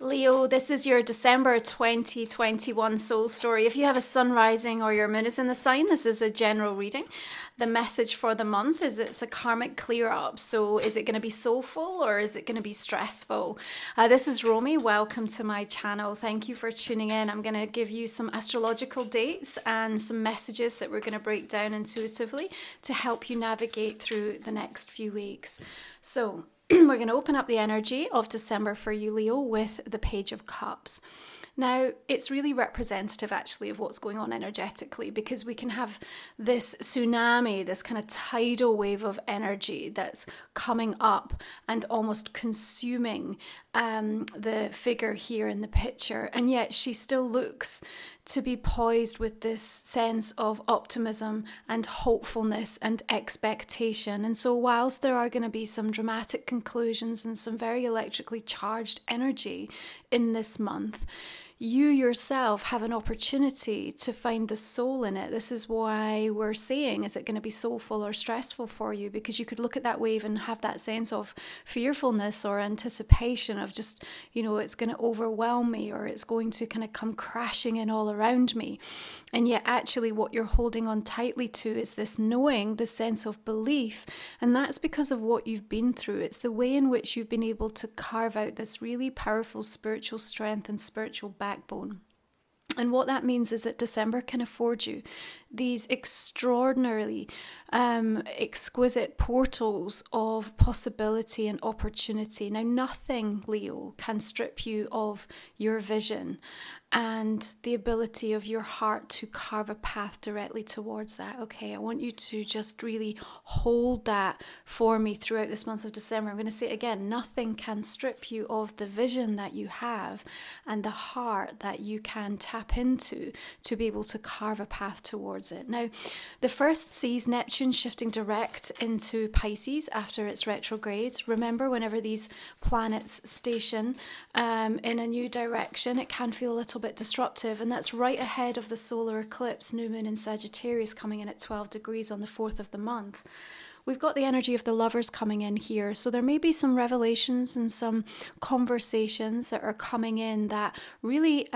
Leo, this is your December 2021 soul story. If you have a sun rising or your moon is in the sign, this is a general reading. The message for the month is it's a karmic clear up. So is it going to be soulful or is it going to be stressful? This is Romy. Welcome to my channel. Thank you for tuning in. I'm going to give you some astrological dates and some messages that we're going to break down intuitively to help you navigate through the next few weeks. So we're going to open up the energy of December for you, Leo, with the Page of Cups. Now, it's really representative actually of what's going on energetically, because we can have this tsunami, this kind of tidal wave of energy that's coming up and almost consuming the figure here in the picture. And yet she still looks to be poised with this sense of optimism and hopefulness and expectation. And so whilst there are going to be some dramatic conclusions and some very electrically charged energy in this month, you yourself have an opportunity to find the soul in it. This is why we're saying, is it going to be soulful or stressful for you? Because you could look at that wave and have that sense of fearfulness or anticipation of just, it's going to overwhelm me, or it's going to kind of come crashing in all around me. And yet actually what you're holding on tightly to is this knowing, this sense of belief. And that's because of what you've been through. It's the way in which you've been able to carve out this really powerful spiritual strength and spiritual backbone. And what that means is that December can afford you these extraordinarily exquisite portals of possibility and opportunity. Now, nothing, Leo, can strip you of your vision and the ability of your heart to carve a path directly towards that. Okay, I want you to just really hold that for me throughout this month of December. I'm going to say it again, nothing can strip you of the vision that you have and the heart that you can tap into to be able to carve a path towards it. Now, the first sees Neptune shifting direct into Pisces after its retrograde. Remember, whenever these planets station in a new direction, it can feel a little bit disruptive, and that's right ahead of the solar eclipse, new moon in Sagittarius, coming in at 12 degrees on the 4th of the month. We've got the energy of the lovers coming in here, so there may be some revelations and some conversations that are coming in that really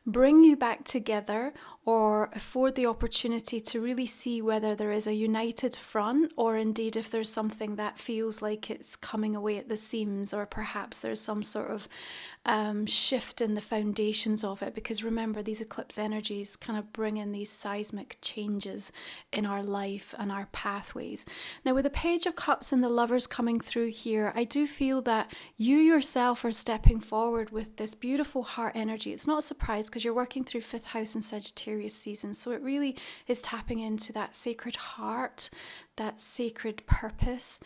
bring you back together, or afford the opportunity to really see whether there is a united front, or indeed if there's something that feels like it's coming away at the seams, or perhaps there's some sort of shift in the foundations of it. Because remember, these eclipse energies kind of bring in these seismic changes in our life and our pathways. Now, with the Page of Cups and the lovers coming through here, I do feel that you yourself are stepping forward with this beautiful heart energy. It's not a surprise because you're working through 5th house and Sagittarius season, so it really is tapping into that sacred heart, that sacred purpose,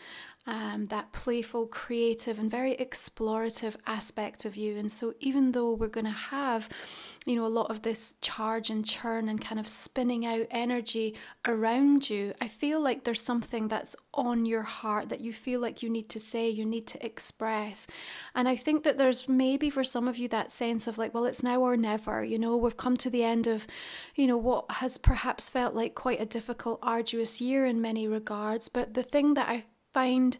that playful, creative, and very explorative aspect of you. And so even though we're going to have, a lot of this charge and churn and kind of spinning out energy around you, I feel like there's something that's on your heart that you feel like you need to say, you need to express. And I think that there's maybe for some of you that sense of like, well, it's now or never. We've come to the end of, what has perhaps felt like quite a difficult, arduous year in many regards. But the thing that I find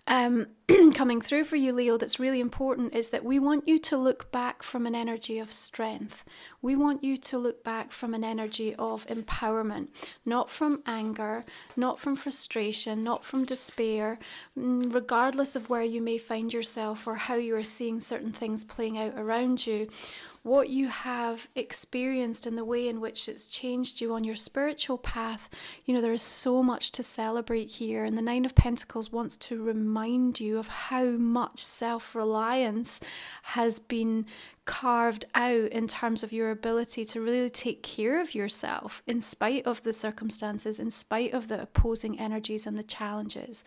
coming through for you, Leo, that's really important is that we want you to look back from an energy of strength. We want you to look back from an energy of empowerment, not from anger, not from frustration, not from despair, regardless of where you may find yourself or how you are seeing certain things playing out around you. What you have experienced and the way in which it's changed you on your spiritual path, there is so much to celebrate here. And the Nine of Pentacles wants to remind you of how much self-reliance has been carved out in terms of your ability to really take care of yourself in spite of the circumstances, in spite of the opposing energies and the challenges.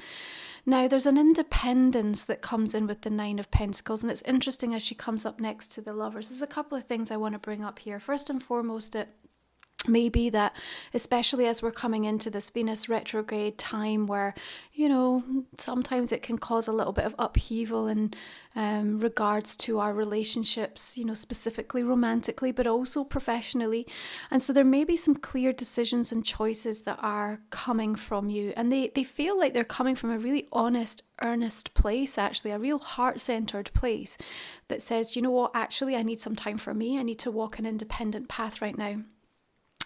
Now, there's an independence that comes in with the Nine of Pentacles, and it's interesting as she comes up next to the lovers. There's a couple of things I want to bring up here. First and foremost, Maybe that, especially as we're coming into this Venus retrograde time where, sometimes it can cause a little bit of upheaval in regards to our relationships, specifically romantically, but also professionally. And so there may be some clear decisions and choices that are coming from you. And they feel like they're coming from a really honest, earnest place, actually, a real heart-centered place that says, you know what, actually, I need some time for me. I need to walk an independent path right now.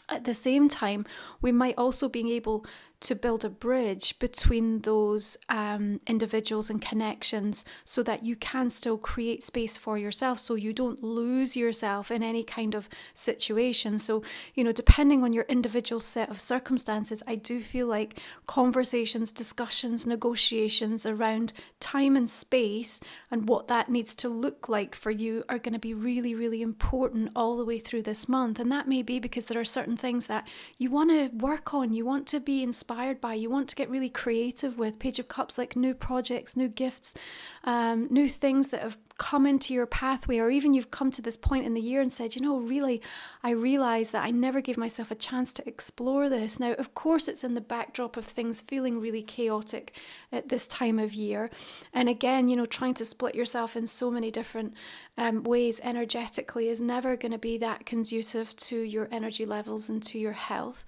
At the same time, we might also be able to build a bridge between those individuals and connections so that you can still create space for yourself, so you don't lose yourself in any kind of situation. So, depending on your individual set of circumstances, I do feel like conversations, discussions, negotiations around time and space and what that needs to look like for you are going to be really, really important all the way through this month. And that may be because there are certain things that you want to work on, you want to be inspired by, you want to get really creative with. Page of Cups, like new projects, new gifts, new things that have come into your pathway, or even you've come to this point in the year and said, really, I realize that I never gave myself a chance to explore this. Now, of course, it's in the backdrop of things feeling really chaotic at this time of year. And again, trying to split yourself in so many different ways energetically is never going to be that conducive to your energy levels and to your health.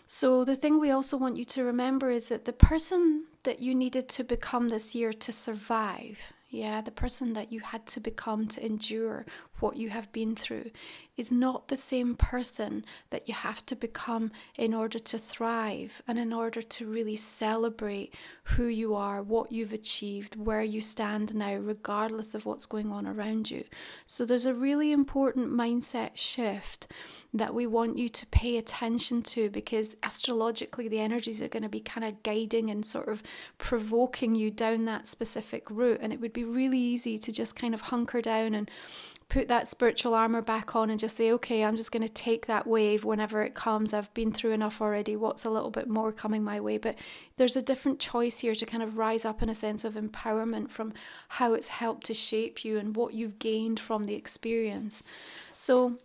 So the thing we also want you to remember is that the person that you needed to become this year to survive, the person that you had to become to endure what you have been through, is not the same person that you have to become in order to thrive and in order to really celebrate who you are, what you've achieved, where you stand now, regardless of what's going on around you. So there's a really important mindset shift that we want you to pay attention to, because astrologically the energies are going to be kind of guiding and sort of provoking you down that specific route. And it would be really easy to just kind of hunker down and put that spiritual armor back on and just say, okay, I'm just going to take that wave whenever it comes. I've been through enough already. What's a little bit more coming my way? But there's a different choice here to kind of rise up in a sense of empowerment from how it's helped to shape you and what you've gained from the experience. So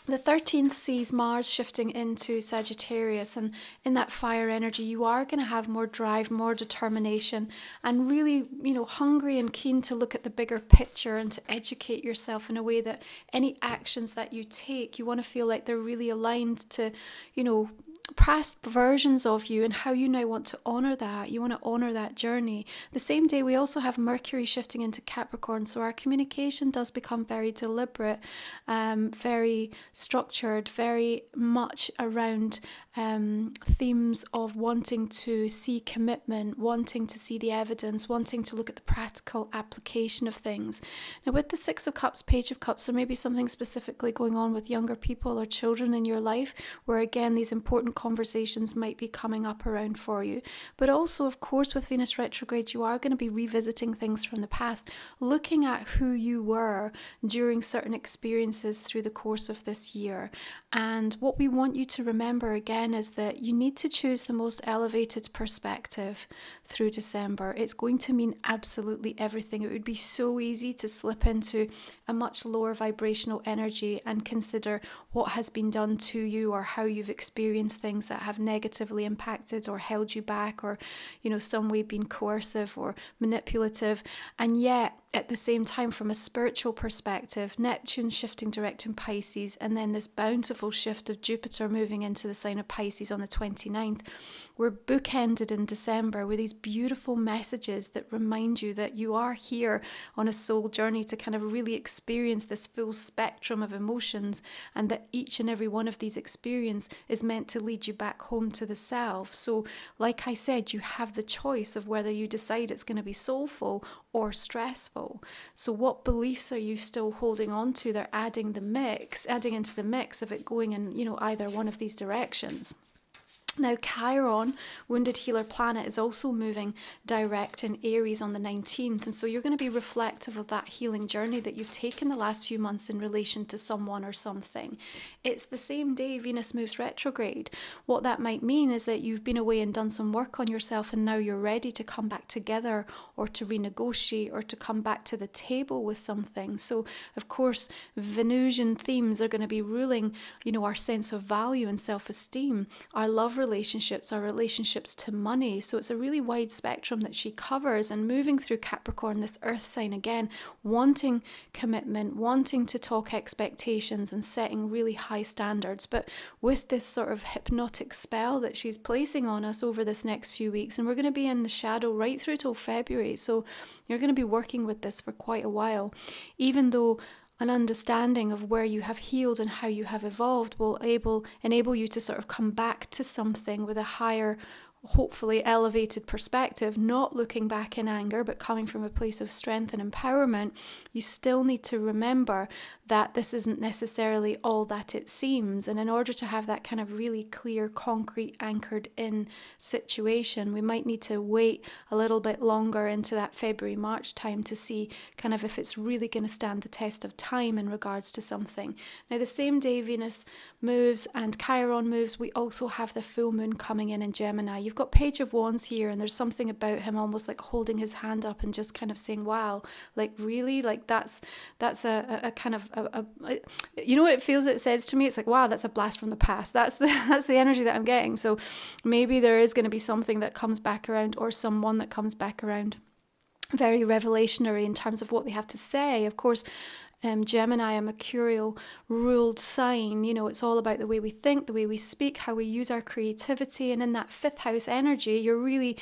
the 13th sees Mars shifting into Sagittarius, and in that fire energy, you are going to have more drive, more determination, and really, hungry and keen to look at the bigger picture and to educate yourself in a way that any actions that you take, you want to feel like they're really aligned to, past versions of you and how you now want to honor that. You want to honor that journey. The same day, we also have Mercury shifting into Capricorn, so our communication does become very deliberate, very structured, very much around themes of wanting to see commitment, wanting to see the evidence, wanting to look at the practical application of things. Now, with the Six of Cups, Page of Cups, there may be something specifically going on with younger people or children in your life where, again, these important conversations might be coming up around for you. But also, of course, with Venus retrograde, you are going to be revisiting things from the past, looking at who you were during certain experiences through the course of this year. And what we want you to remember again is that you need to choose the most elevated perspective through December. It's going to mean absolutely everything. It would be so easy to slip into a much lower vibrational energy and consider what has been done to you or how you've experienced things that have negatively impacted or held you back, or some way been coercive or manipulative. And yet at the same time, from a spiritual perspective, Neptune shifting direct in Pisces, and then this bountiful shift of Jupiter moving into the sign of Pisces on the 29th, we're bookended in December with these beautiful messages that remind you that you are here on a soul journey to kind of really experience this full spectrum of emotions, and that each and every one of these experiences is meant to lead you back home to the self. So, like I said, you have the choice of whether you decide it's going to be soulful or stressful. So what beliefs are you still holding on to? They're adding into the mix of it going in, either one of these directions. Now, Chiron, Wounded Healer planet, is also moving direct in Aries on the 19th. And so you're going to be reflective of that healing journey that you've taken the last few months in relation to someone or something. It's the same day Venus moves retrograde. What that might mean is that you've been away and done some work on yourself, and now you're ready to come back together, or to renegotiate, or to come back to the table with something. So, of course, Venusian themes are going to be ruling, our sense of value and self-esteem, our love relationships, our relationships to money. So it's a really wide spectrum that she covers, and moving through Capricorn, this earth sign again, wanting commitment, wanting to talk expectations and setting really high standards, but with this sort of hypnotic spell that she's placing on us over this next few weeks. And we're going to be in the shadow right through till February. So you're going to be working with this for quite a while, even though an understanding of where you have healed and how you have evolved will enable you to sort of come back to something with a higher, hopefully elevated perspective, not looking back in anger, but coming from a place of strength and empowerment. You still need to remember that this isn't necessarily all that it seems. And in order to have that kind of really clear, concrete, anchored in situation, we might need to wait a little bit longer into that February, March time to see kind of if it's really going to stand the test of time in regards to something. Now, the same day Venus moves and Chiron moves, we also have the full moon coming in Gemini. You've got Page of Wands here, and there's something about him almost like holding his hand up and just kind of saying, wow, like really, like that's a kind of what it says to me? It's like, wow, that's a blast from the past. That's the energy that I'm getting. So maybe there is going to be something that comes back around, or someone that comes back around, very revelationary in terms of what they have to say. Of course, Gemini, a mercurial ruled sign, it's all about the way we think, the way we speak, how we use our creativity. And in that fifth house energy, you're really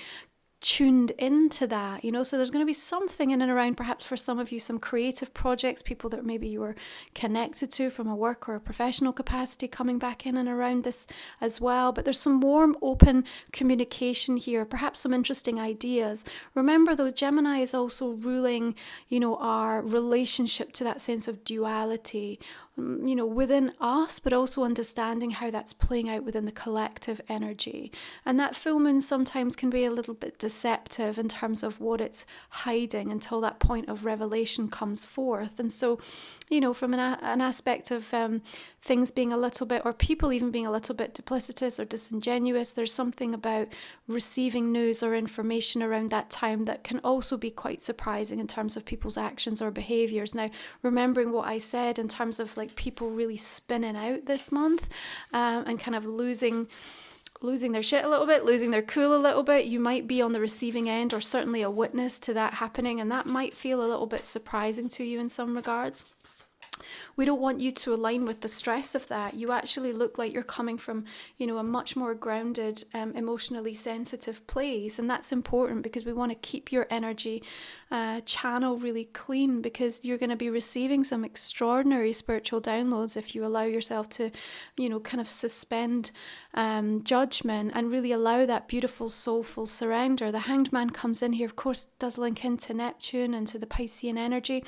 tuned into that, so there's going to be something in and around, perhaps for some of you, some creative projects, people that maybe you were connected to from a work or a professional capacity coming back in and around this as well. But there's some warm, open communication here, perhaps some interesting ideas. Remember though, Gemini is also ruling, our relationship to that sense of duality, within us, but also understanding how that's playing out within the collective energy. And that full moon sometimes can be a little bit deceptive in terms of what it's hiding until that point of revelation comes forth. And so, from an aspect of things being a little bit, or people even being a little bit duplicitous or disingenuous, there's something about receiving news or information around that time that can also be quite surprising in terms of people's actions or behaviors. Now, remembering what I said in terms of like people really spinning out this month and kind of losing their shit a little bit, losing their cool a little bit, you might be on the receiving end, or certainly a witness to that happening, and that might feel a little bit surprising to you in some regards. We don't want you to align with the stress of that. You actually look like you're coming from, a much more grounded, emotionally sensitive place. And that's important because we want to keep your energy channel really clean, because you're going to be receiving some extraordinary spiritual downloads if you allow yourself to, kind of suspend judgment and really allow that beautiful soulful surrender. The Hanged Man comes in here, of course, does link into Neptune and to the Piscean energy.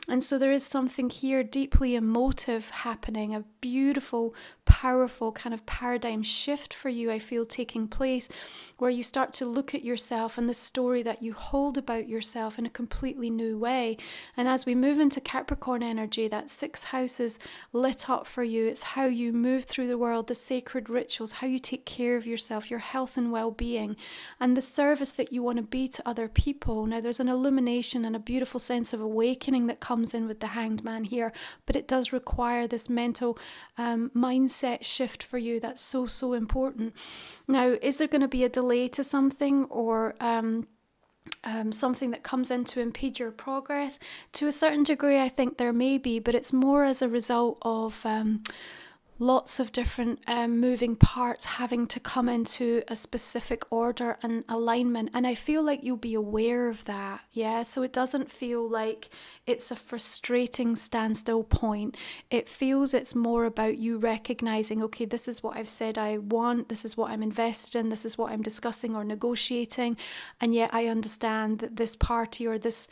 And so there is something here deeply emotive happening, a beautiful, powerful kind of paradigm shift for you, I feel, taking place, where you start to look at yourself and the story that you hold about yourself in a completely new way. And as we move into Capricorn energy, that sixth house is lit up for you. It's how you move through the world, the sacred rituals, how you take care of yourself, your health and well-being, and the service that you want to be to other people. Now, there's an illumination and a beautiful sense of awakening that comes in with the Hanged Man here, but it does require this mental mindset shift for you. That's so, so important. Now, is there going to be a delay to something, or something that comes in to impede your progress? To a certain degree, I think there may be, but it's more as a result of lots of different moving parts having to come into a specific order and alignment. And I feel like you'll be aware of that. Yeah. So it doesn't feel like it's a frustrating standstill point. It feels it's more about you recognizing, okay, this is what I've said I want. This is what I'm invested in. This is what I'm discussing or negotiating. And yet I understand that this party or this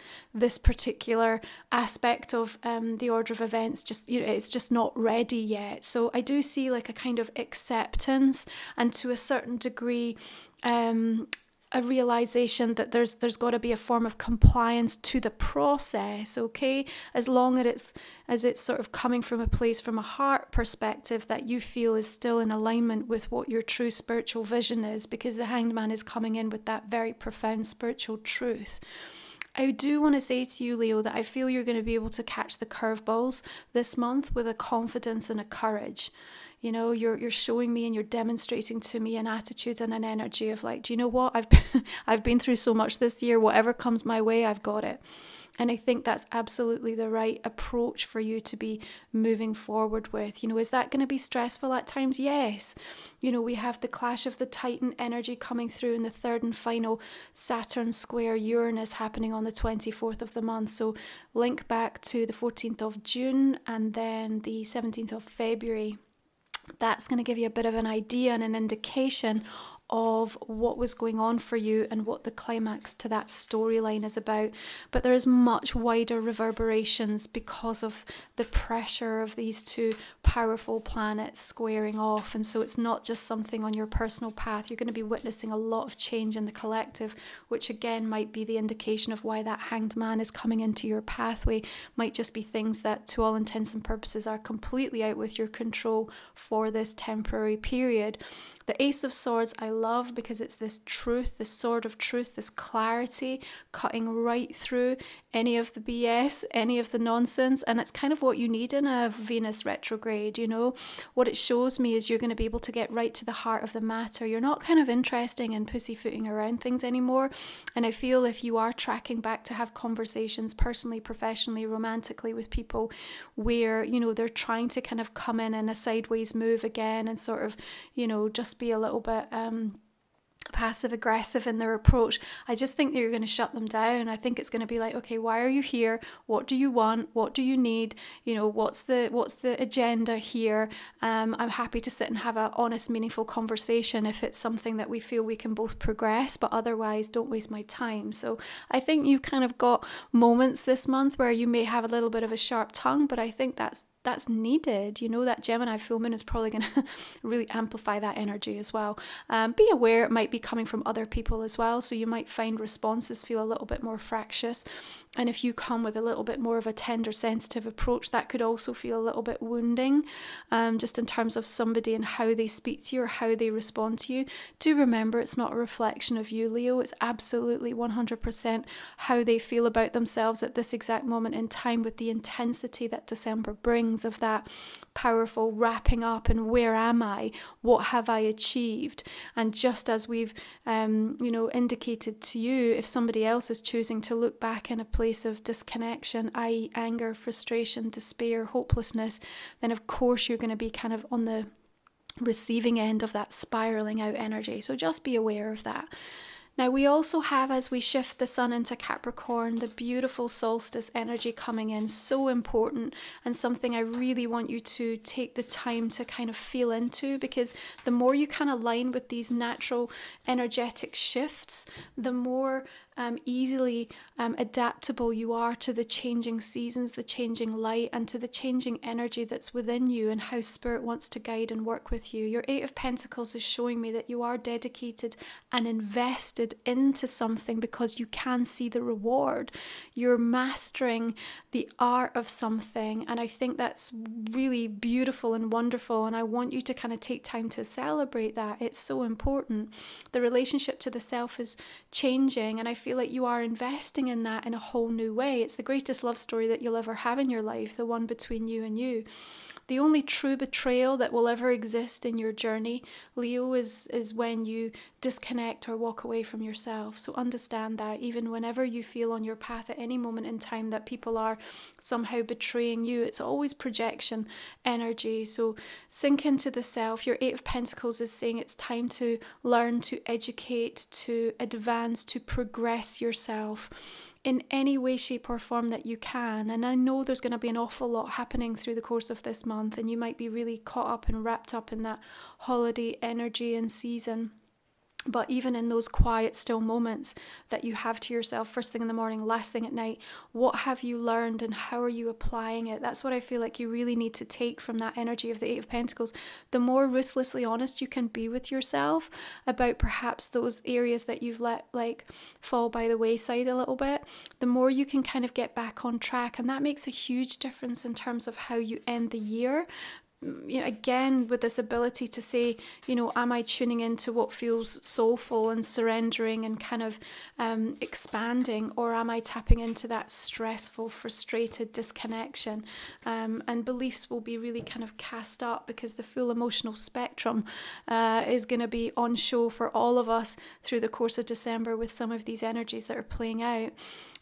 particular aspect of the order of events, just, it's just not ready yet. So I do see like a kind of acceptance, and to a certain degree, a realization that there's got to be a form of compliance to the process, okay? As long as it's sort of coming from a place, from a heart perspective, that you feel is still in alignment with what your true spiritual vision is, because the Hanged Man is coming in with that very profound spiritual truth. I do want to say to you, Leo, that I feel you're going to be able to catch the curveballs this month with a confidence and a courage. You know, you're showing me and you're demonstrating to me an attitude and an energy of like, do you know what? I've been through so much this year. Whatever comes my way, I've got it. And I think that's absolutely the right approach for you to be moving forward with. You know, is that going to be stressful at times? Yes. You know, we have the clash of the Titan energy coming through in the third and final Saturn square Uranus happening on the 24th of the month. So link back to the 14th of June and then the 17th of February. That's going to give you a bit of an idea and an indication of what was going on for you and what the climax to that storyline is about. But there is much wider reverberations because of the pressure of these two powerful planets squaring off. And so it's not just something on your personal path. You're going to be witnessing a lot of change in the collective, which again might be the indication of why that Hanged Man is coming into your pathway. Might just be things that to all intents and purposes are completely out with your control for this temporary period. The Ace of Swords I love because it's this truth, this sword of truth, this clarity cutting right through any of the BS, any of the nonsense. And it's kind of what you need in a Venus retrograde, you know. What it shows me is you're going to be able to get right to the heart of the matter. You're not kind of interested in pussyfooting around things anymore. And I feel if you are tracking back to have conversations personally, professionally, romantically with people where, you know, they're trying to kind of come in a sideways move again and sort of, you know, just be a little bit passive aggressive in their approach, I just think that you're going to shut them down. I think it's going to be like, okay, why are you here? What do you want? What do you need? You know, what's the agenda here? I'm happy to sit and have an honest, meaningful conversation if it's something that we feel we can both progress, but otherwise don't waste my time. So I think you've kind of got moments this month where you may have a little bit of a sharp tongue, but I think that's needed. You know, that Gemini full moon is probably going to really amplify that energy as well. Be aware it might be coming from other people as well, so you might find responses feel a little bit more fractious, and if you come with a little bit more of a tender, sensitive approach, that could also feel a little bit wounding, just in terms of somebody and how they speak to you or how they respond to you. Do remember, it's not a reflection of you, Leo. It's absolutely 100% how they feel about themselves at this exact moment in time, with the intensity that December brings of that powerful wrapping up and where am I, what have I achieved. And just as we've indicated to you, if somebody else is choosing to look back in a place of disconnection, i.e. anger, frustration, despair, hopelessness, then of course you're going to be kind of on the receiving end of that spiraling out energy. So just be aware of that. Now we also have, as we shift the sun into Capricorn, the beautiful solstice energy coming in, so important, and something I really want you to take the time to kind of feel into, because the more you kind of align with these natural energetic shifts, the more easily adaptable you are to the changing seasons, the changing light, and to the changing energy that's within you and how Spirit wants to guide and work with you. Your Eight of Pentacles is showing me that you are dedicated and invested into something because you can see the reward. You're mastering the art of something, and I think that's really beautiful and wonderful, and I want you to kind of take time to celebrate that. It's so important. The relationship to the self is changing, and I feel like you are investing in that in a whole new way. It's the greatest love story that you'll ever have in your life, the one between you and you. The only true betrayal that will ever exist in your journey, Leo, is when you disconnect or walk away from yourself. So understand that even whenever you feel on your path at any moment in time that people are somehow betraying you, it's always projection energy. So sink into the self. Your Eight of Pentacles is saying it's time to learn, to educate, to advance, to progress yourself in any way, shape or form that you can. And I know there's going to be an awful lot happening through the course of this month, and you might be really caught up and wrapped up in that holiday energy and season. But even in those quiet, still moments that you have to yourself, first thing in the morning, last thing at night, what have you learned and how are you applying it? That's what I feel like you really need to take from that energy of the Eight of Pentacles. The more ruthlessly honest you can be with yourself about perhaps those areas that you've let like fall by the wayside a little bit, the more you can kind of get back on track. And that makes a huge difference in terms of how you end the year. Again, with this ability to say, am I tuning into what feels soulful and surrendering and kind of expanding, or am I tapping into that stressful, frustrated disconnection? And beliefs will be really kind of cast up because the full emotional spectrum is going to be on show for all of us through the course of December with some of these energies that are playing out.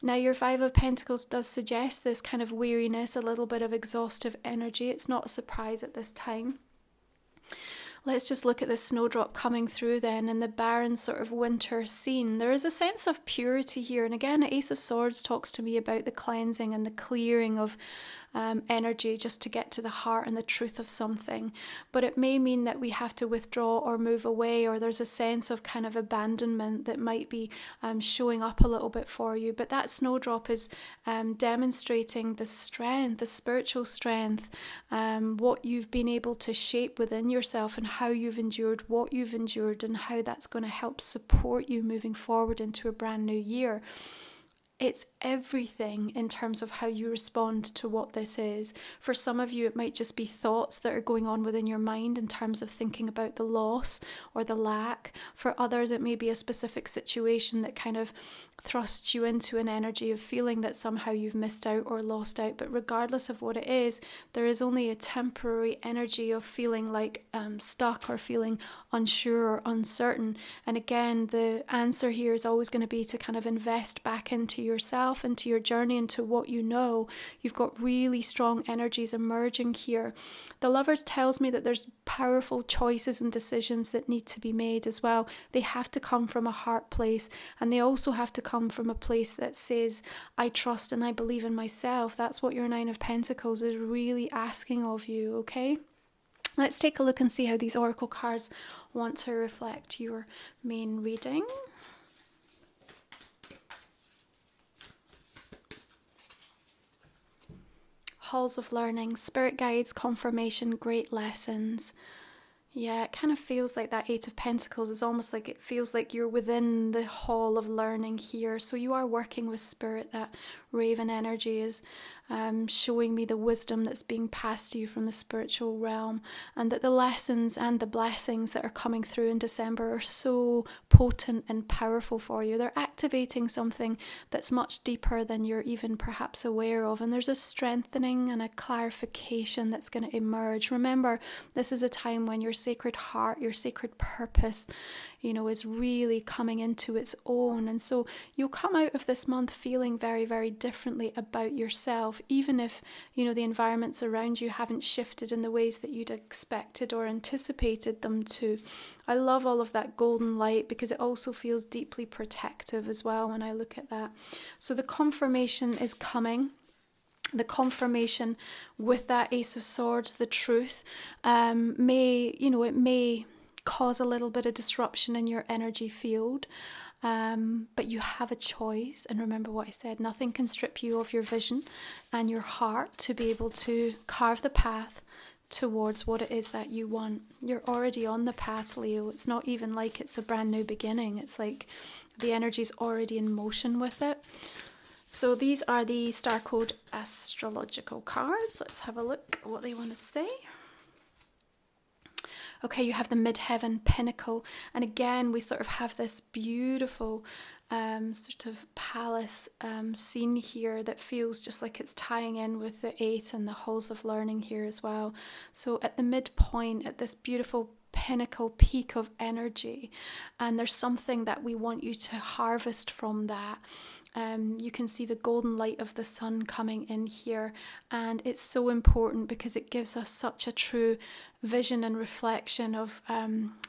Now, your Five of Pentacles does suggest this kind of weariness, a little bit of exhaustive energy. It's not a surprise at this time. Let's just look at the snowdrop coming through then in the barren sort of winter scene. There is a sense of purity here. And again, Ace of Swords talks to me about the cleansing and the clearing of energy just to get to the heart and the truth of something. But it may mean that we have to withdraw or move away, or there's a sense of kind of abandonment that might be showing up a little bit for you. But that snowdrop is demonstrating the strength, the spiritual strength, what you've been able to shape within yourself and how you've endured what you've endured and how that's going to help support you moving forward into a brand new year. It's everything in terms of how you respond to what this is. For some of you, it might just be thoughts that are going on within your mind in terms of thinking about the loss or the lack. For others, it may be a specific situation that kind of thrusts you into an energy of feeling that somehow you've missed out or lost out. But regardless of what it is, there is only a temporary energy of feeling like stuck or feeling unsure or uncertain. And again, the answer here is always going to be to kind of invest back into yourself, into your journey, into what you know. You've got really strong energies emerging here. The Lovers tells me that there's powerful choices and decisions that need to be made as well. They have to come from a heart place, and they also have to come from a place that says, I trust and I believe in myself. That's what your Nine of Pentacles is really asking of you, okay? Let's take a look and see how these oracle cards want to reflect your main reading. Halls of learning, spirit guides, confirmation, great lessons. Yeah, it kind of feels like that Eight of Pentacles is almost like it feels like you're within the hall of learning here. So you are working with spirit. That raven energy is showing me the wisdom that's being passed to you from the spiritual realm, and that the lessons and the blessings that are coming through in December are so potent and powerful for you. They're activating something that's much deeper than you're even perhaps aware of, and there's a strengthening and a clarification that's going to emerge. Remember, this is a time when your sacred heart, your sacred purpose, is really coming into its own. And so you'll come out of this month feeling very, very differently about yourself, even if, the environments around you haven't shifted in the ways that you'd expected or anticipated them to. I love all of that golden light because it also feels deeply protective as well when I look at that. So the confirmation is coming. The confirmation with that Ace of Swords, the truth, it may cause a little bit of disruption in your energy field, but you have a choice. And remember what I said, nothing can strip you of your vision and your heart to be able to carve the path towards what it is that you want. You're already on the path, Leo. It's not even like it's a brand new beginning. It's like the energy's already in motion with it. So these are the Starcode astrological cards. Let's have a look at what they want to say. Okay, you have the Midheaven Pinnacle. And again, we sort of have this beautiful sort of palace scene here that feels just like it's tying in with the Eight and the halls of learning here as well. So at the midpoint, at this beautiful pinnacle peak of energy, and there's something that we want you to harvest from that. You can see the golden light of the sun coming in here, and it's so important because it gives us such a true vision and reflection of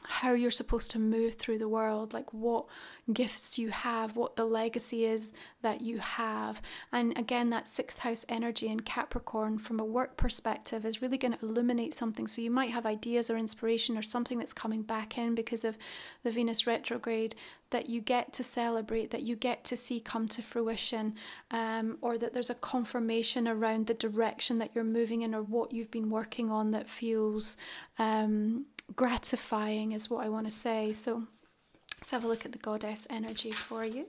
how you're supposed to move through the world, like what gifts you have, what the legacy is that you have. And again, that 6th house energy in Capricorn from a work perspective is really going to illuminate something. So you might have ideas or inspiration or something that's coming back in because of the Venus retrograde that you get to celebrate, that you get to see come to fruition, or that there's a confirmation around the direction that you're moving in or what you've been working on that feels gratifying is what I want to say. So let's have a look at the goddess energy for you.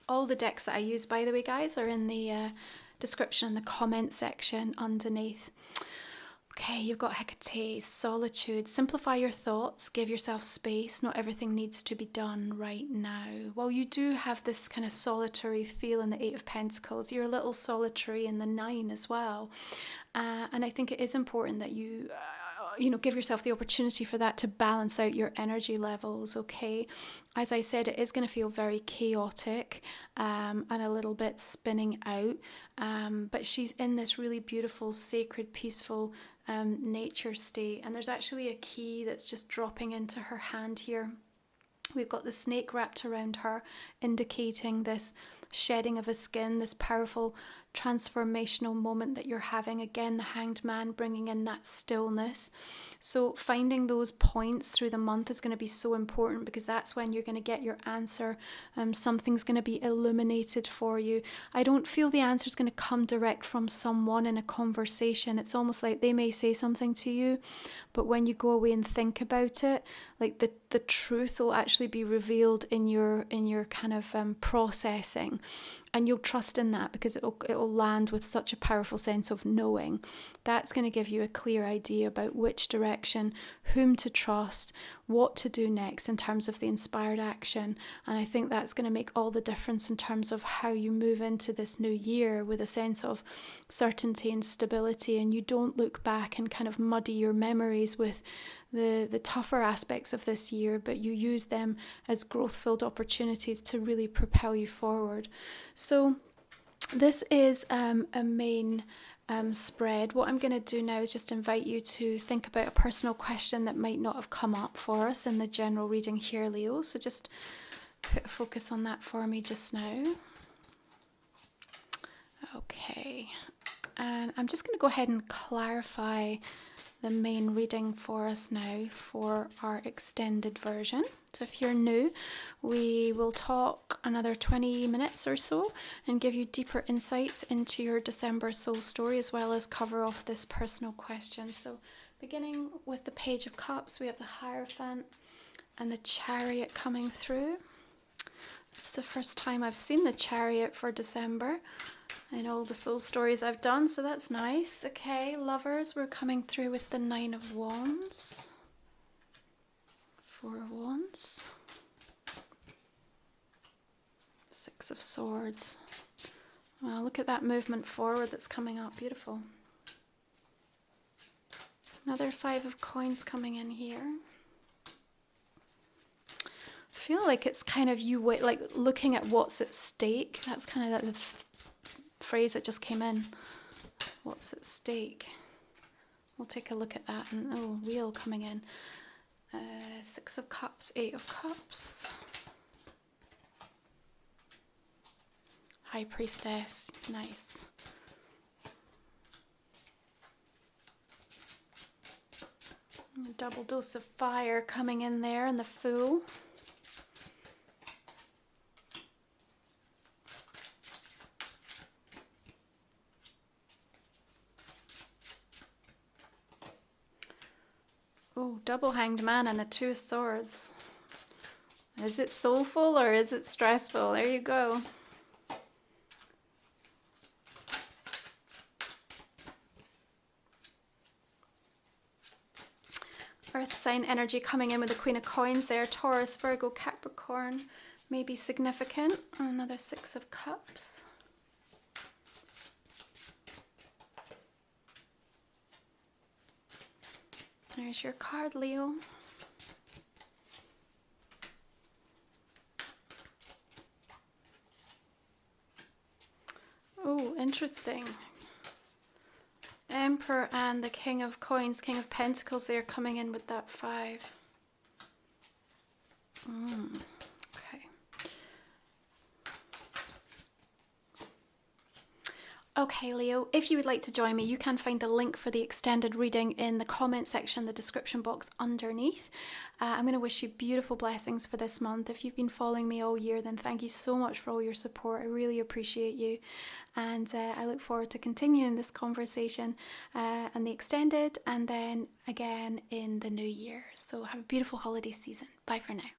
All the decks that I use, by the way, guys, are in the description, the comment section underneath. Okay, you've got Hecate, solitude. Simplify your thoughts, give yourself space. Not everything needs to be done right now. Well, you do have this kind of solitary feel in the 8 of Pentacles. You're a little solitary in the 9 as well. And I think it is important that you give yourself the opportunity for that to balance out your energy levels, okay? As I said, it is going to feel very chaotic and a little bit spinning out. But she's in this really beautiful, sacred, peaceful nature state. And there's actually a key that's just dropping into her hand here. We've got the snake wrapped around her, indicating this shedding of a skin, this powerful transformational moment that you're having. Again, the Hanged Man bringing in that stillness. So finding those points through the month is going to be so important because that's when you're going to get your answer. Something's going to be illuminated for you. I don't feel the answer is going to come direct from someone in a conversation. It's almost like they may say something to you, but when you go away and think about it, like the truth will actually be revealed in your kind of processing. And you'll trust in that because it'll land with such a powerful sense of knowing. That's going to give you a clear idea about which direction, whom to trust, what to do next in terms of the inspired action. And I think that's going to make all the difference in terms of how you move into this new year with a sense of certainty and stability. And you don't look back and kind of muddy your memories with the tougher aspects of this year, but you use them as growth-filled opportunities to really propel you forward. So this is a main spread. What I'm going to do now is just invite you to think about a personal question that might not have come up for us in the general reading here, Leo. So just put a focus on that for me just now. Okay, and I'm just going to go ahead and clarify the main reading for us now for our extended version. So if you're new, we will talk another 20 minutes or so and give you deeper insights into your December soul story, as well as cover off this personal question. So beginning with the Page of Cups, we have the Hierophant and the Chariot coming through. It's the first time I've seen the Chariot for December in all the soul stories I've done, so that's nice. Okay, Lovers, we're coming through with the 9 of Wands, 4 of Wands, 6 of Swords. Well, look at that movement forward that's coming up, beautiful. Another 5 of Coins coming in here. I feel like it's kind of you like looking at what's at stake. That's kind of the phrase that just came in. What's at stake? We'll take a look at that. And oh, Wheel coming in. 6 of Cups, 8 of Cups. High Priestess, nice. A double dose of fire coming in there, and the Fool. Oh, double Hanged Man and a 2 of Swords. Is it soulful or is it stressful? There you go. Earth sign energy coming in with the Queen of Coins there. Taurus, Virgo, Capricorn may be significant. Another 6 of Cups. There's your card, Leo. Oh, interesting. Emperor and the King of Coins, King of Pentacles, they're coming in with that 5. Okay. Okay, Leo, if you would like to join me, you can find the link for the extended reading in the comment section, the description box underneath. I'm going to wish you beautiful blessings for this month. If you've been following me all year, then thank you so much for all your support. I really appreciate you. And I look forward to continuing this conversation and the extended, and then again in the new year. So have a beautiful holiday season. Bye for now.